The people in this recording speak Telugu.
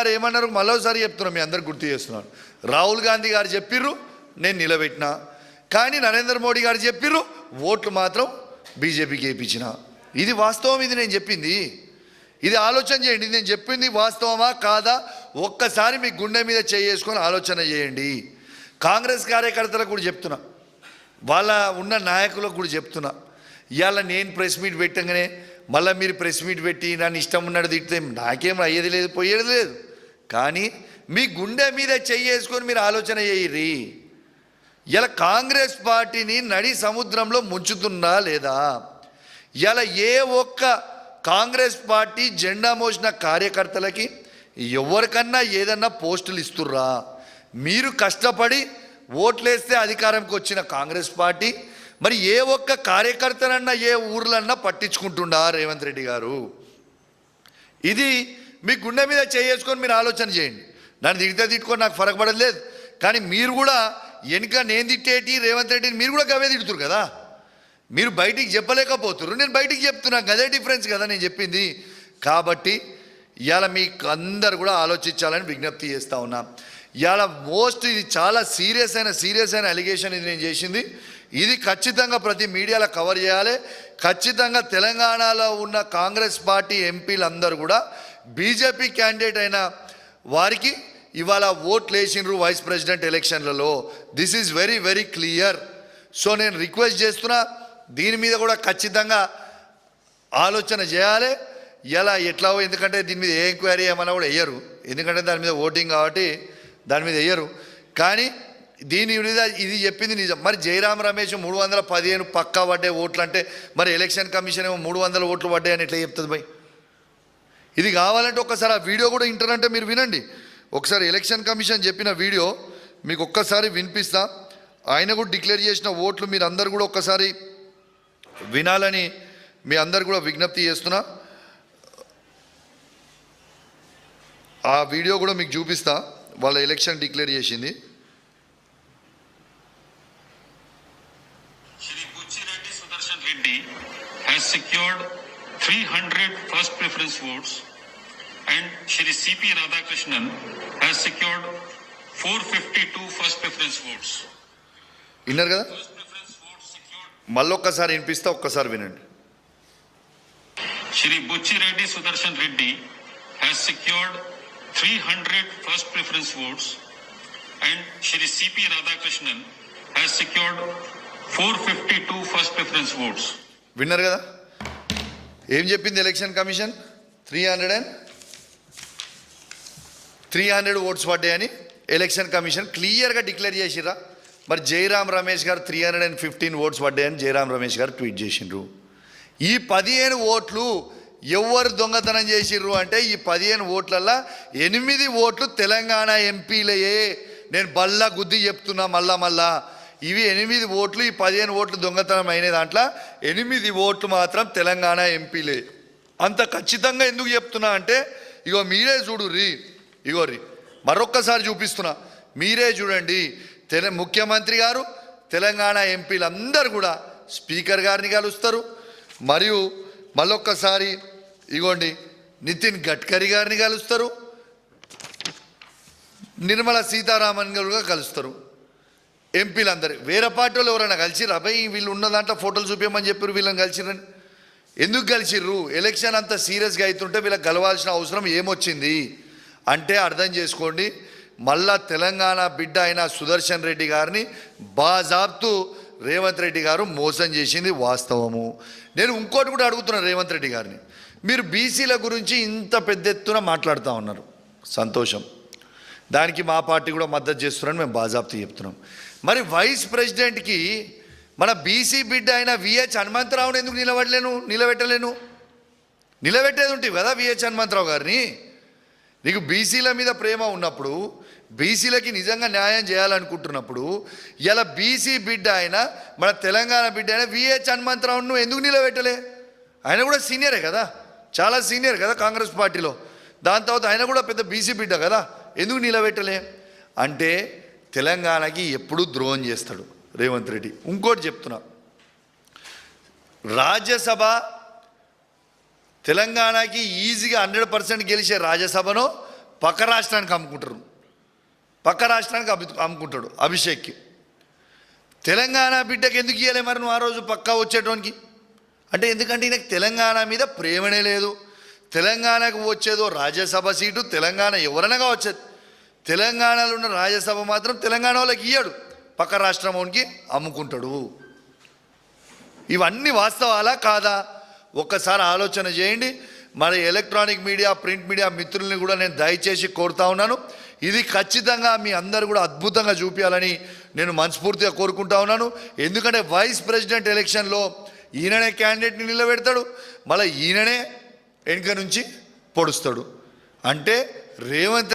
గారు ఏమన్నారు మరోసారి చెప్తున్నాను, మీ అందరికి గుర్తు చేస్తున్నాను. రాహుల్ గాంధీ గారు చెప్పిర్రు, నేను నిలబెట్టినా. కానీ నరేంద్ర మోడీ గారు చెప్పిర్రు, ఓట్లు మాత్రం బీజేపీకి వేయించిన. ఇది వాస్తవం, ఇది నేను చెప్పింది. ఇది ఆలోచన చేయండి. నేను చెప్పింది వాస్తవమా కాదా ఒక్కసారి మీ గుండె మీద చేసుకొని ఆలోచన చేయండి. కాంగ్రెస్ కార్యకర్తలకు కూడా చెప్తున్నా, వాళ్ళ ఉన్న నాయకులకు కూడా చెప్తున్నా, ఇవాళ నేను ప్రెస్ మీట్ పెట్టగానే మళ్ళీ మీరు ప్రెస్ మీట్ పెట్టి నన్ను ఇష్టం ఉన్నట్టు తిడితే నాకేం అయ్యేది లేదు, పోయేది లేదు. కానీ మీ గుండె మీద చేసుకొని మీరు ఆలోచన చేయరి. ఇలా కాంగ్రెస్ పార్టీని నడి సముద్రంలో ముంచుతుందా లేదా? ఇలా ఏ ఒక్క కాంగ్రెస్ పార్టీ జెండా మోసిన కార్యకర్తలకి ఎవరికన్నా ఏదన్నా పోస్టులు ఇస్తుర్రా? మీరు కష్టపడి ఓట్లేస్తే అధికారంకి వచ్చిన కాంగ్రెస్ పార్టీ మరి ఏ ఒక్క కార్యకర్తనన్నా ఏ ఊర్లన్నా పట్టించుకుంటుండా రేవంత్ రెడ్డి గారు? ఇది మీ గుండె మీద చేసుకొని మీరు ఆలోచన చేయండి. నన్ను తిట్టుకొని నాకు ఫరక పడలేదు. కానీ మీరు కూడా వెనుక నేను తిట్టేటి రేవంత్ రెడ్డిని మీరు కూడా గవే తిడుతురు కదా. మీరు బయటికి చెప్పలేకపోతున్నారు, నేను బయటికి చెప్తున్నా. అదే డిఫరెన్స్ కదా నేను చెప్పింది. కాబట్టి ఇవాళ మీకు అందరు కూడా ఆలోచించాలని విజ్ఞప్తి చేస్తూ ఉన్నా. ఇవాళ ఇది చాలా సీరియస్ అయిన అలిగేషన్ ఇది నేను చేసింది. ఇది ఖచ్చితంగా ప్రతి మీడియాలో కవర్ చేయాలి. ఖచ్చితంగా తెలంగాణలో ఉన్న కాంగ్రెస్ పార్టీ ఎంపీలందరూ కూడా బీజేపీ క్యాండిడేట్ అయిన వారికి ఇవాళ ఓట్లు వేసినారు వైస్ ప్రెసిడెంట్ ఎలక్షన్లలో. This is very very clear. So నేను రిక్వెస్ట్ చేస్తున్నా, దీని మీద కూడా ఖచ్చితంగా ఆలోచన చేయాలి. ఇలా ఎట్లా, ఎందుకంటే దీని మీద ఏ ఎంక్వైరీ ఏమన్నా కూడా వేయరు, ఎందుకంటే దాని మీద ఓటింగ్ కాబట్టి దాని మీద వేయరు. కానీ దీని మీద ఇది చెప్పింది నిజం. మరి జయరాం రమేష్ 315 పక్కా పడ్డాయి ఓట్లు అంటే మరి ఎలక్షన్ కమిషన్ ఏమో 300 ఓట్లు పడ్డాయని ఎట్లా చెప్తుంది భయ్? ఇది కావాలంటే ఒక్కసారి ఆ వీడియో కూడా ఇంటరంటే మీరు వినండి. ఒకసారి ఎలక్షన్ కమిషన్ చెప్పిన వీడియో మీకు ఒక్కసారి వినిపిస్తా. ఆయన కూడా డిక్లేర్ చేసిన ఓట్లు మీరు అందరు కూడా ఒక్కసారి వినాలని మీ అందరు కూడా విజ్ఞప్తి చేస్తున్నా. ఆ వీడియో కూడా మీకు చూపిస్తా, వాళ్ళ ఎలక్షన్ డిక్లేర్ చేసింది. Shri Buchireddy Sudarshan Reddy has secured 300 first preference votes and Shri C.P. Radhakrishnan has secured 452 first preference votes. విన్నారు కదా? మళ్ళొక్కసారి వినిపిస్తా, ఒక్కసారి వినండి. Shri Buchireddy Sudarshan Reddy has secured 300 first preference votes and Shri C.P. Radhakrishnan has secured 452 first preference votes. విన్నారు కదా ఏం చెప్పింది ఎలక్షన్ కమిషన్? 300 ఓట్స్ పడ్డాయని ఎలక్షన్ కమిషన్ క్లియర్గా డిక్లేర్ చేసిర్రా. మరి జయరాం రమేష్ గారు 315 ఓట్స్ పడ్డాయని జయరాం రమేష్ గారు ట్వీట్ చేసిండ్రు. ఈ 15 ఓట్లు ఎవరు దొంగతనం చేసిర్రు అంటే ఈ 15 ఓట్లల్లో 8 ఓట్లు తెలంగాణ ఎంపీలయే. నేను బల్లా గుద్ది చెప్తున్నా మళ్ళా ఇవి 8 ఓట్లు, ఈ 15 ఓట్లు దొంగతనం అయిన దాంట్లో 8 ఓట్లు మాత్రం తెలంగాణ ఎంపీలే. అంత ఖచ్చితంగా ఎందుకు చెప్తున్నా అంటే ఇగో మీరే చూడుర్రి, ఇగోర్రి మరొక్కసారి చూపిస్తున్నా, మీరే చూడండి. ముఖ్యమంత్రి గారు తెలంగాణ ఎంపీలందరూ కూడా స్పీకర్ గారిని కలుస్తారు. మరియు మళ్ళొక్కసారి ఇగోండి నితిన్ గడ్కరీ గారిని కలుస్తారు, నిర్మలా సీతారామన్ గారు కలుస్తారు. ఎంపీలందరూ వేరే పార్టీలు ఎవరైనా కలిసిర్రు? అబ్బాయి వీళ్ళు ఉన్న దాంట్లో ఫోటోలు చూపించమని చెప్పారు, వీళ్ళని కలిసిర్రని. ఎందుకు కలిసిర్రు? ఎలక్షన్ అంత సీరియస్గా అవుతుంటే వీళ్ళకి కలవాల్సిన అవసరం ఏమొచ్చింది అంటే అర్థం చేసుకోండి. మళ్ళా తెలంగాణ బిడ్డ అయిన సుదర్శన్ రెడ్డి గారిని బాజాబ్తు రేవంత్ రెడ్డి గారు మోసం చేసింది వాస్తవము. నేను ఇంకోటి కూడా అడుగుతున్నాను రేవంత్ రెడ్డి గారిని, మీరు బీసీల గురించి ఇంత పెద్ద ఎత్తున మాట్లాడుతూ ఉన్నారు, సంతోషం, దానికి మా పార్టీ కూడా మద్దతు చేస్తున్నారని మేము బాజాబ్తు చెప్తున్నాం. మరి వైస్ ప్రెసిడెంట్కి మన బీసీ బిడ్డ అయిన విహెచ్ హనుమంతరావుని ఎందుకు నిలబెట్టలేను? నిలబెట్టేది ఉంటుంది కదా విహెచ్ హనుమంతరావు గారిని. నీకు బీసీల మీద ప్రేమ ఉన్నప్పుడు, బీసీలకి నిజంగా న్యాయం చేయాలనుకుంటున్నప్పుడు ఇలా బీసీ బిడ్డ అయిన మన తెలంగాణ బిడ్డ అయిన విహెచ్ హనుమంతరావును నువ్వు ఎందుకు నిలబెట్టలే? ఆయన కూడా సీనియరే కదా, చాలా సీనియర్ కదా కాంగ్రెస్ పార్టీలో. దాని తర్వాత ఆయన కూడా పెద్ద బీసీ బిడ్డ కదా, ఎందుకు నిలబెట్టలే అంటే తెలంగాణకి ఎప్పుడూ ద్రోహం చేస్తాడు రేవంత్ రెడ్డి. ఇంకోటి చెప్తున్నా, రాజ్యసభ తెలంగాణకి ఈజీగా 100% గెలిచే రాజ్యసభను పక్క రాష్ట్రానికి అమ్ముకుంటారు, పక్క రాష్ట్రానికి అమ్ముకుంటాడు అభిషేక్కి. తెలంగాణ బిడ్డకి ఎందుకు ఇవ్వలే మరి నువ్వు ఆ రోజు పక్కా వచ్చేటోనికి అంటే? ఎందుకంటే ఈయనకు తెలంగాణ మీద ప్రేమనే లేదు. తెలంగాణకు వచ్చేదో రాజ్యసభ సీటు, తెలంగాణ ఎవరనగా వచ్చేది, తెలంగాణలో ఉన్న రాజ్యసభ మాత్రం తెలంగాణ వాళ్ళకి ఇయ్యాడు, పక్క రాష్ట్రం వానికి అమ్ముకుంటాడు. ఇవన్నీ వాస్తవాలా కాదా? ఒక్కసారి ఆలోచన చేయండి. మరి ఎలక్ట్రానిక్ మీడియా, ప్రింట్ మీడియా మిత్రుల్ని కూడా నేను దయచేసి కోరుతా ఉన్నాను, ఇది ఖచ్చితంగా మీ అందరు కూడా అద్భుతంగా చూపించాలని నేను మనస్ఫూర్తిగా కోరుకుంటా ఉన్నాను. ఎందుకంటే వైస్ ప్రెసిడెంట్ ఎలక్షన్లో ఈయననే క్యాండిడేట్ని నిలబెడతాడు, మళ్ళీ ఈయననే వెనుక నుంచి పొడుస్తాడు. అంటే రేవంత్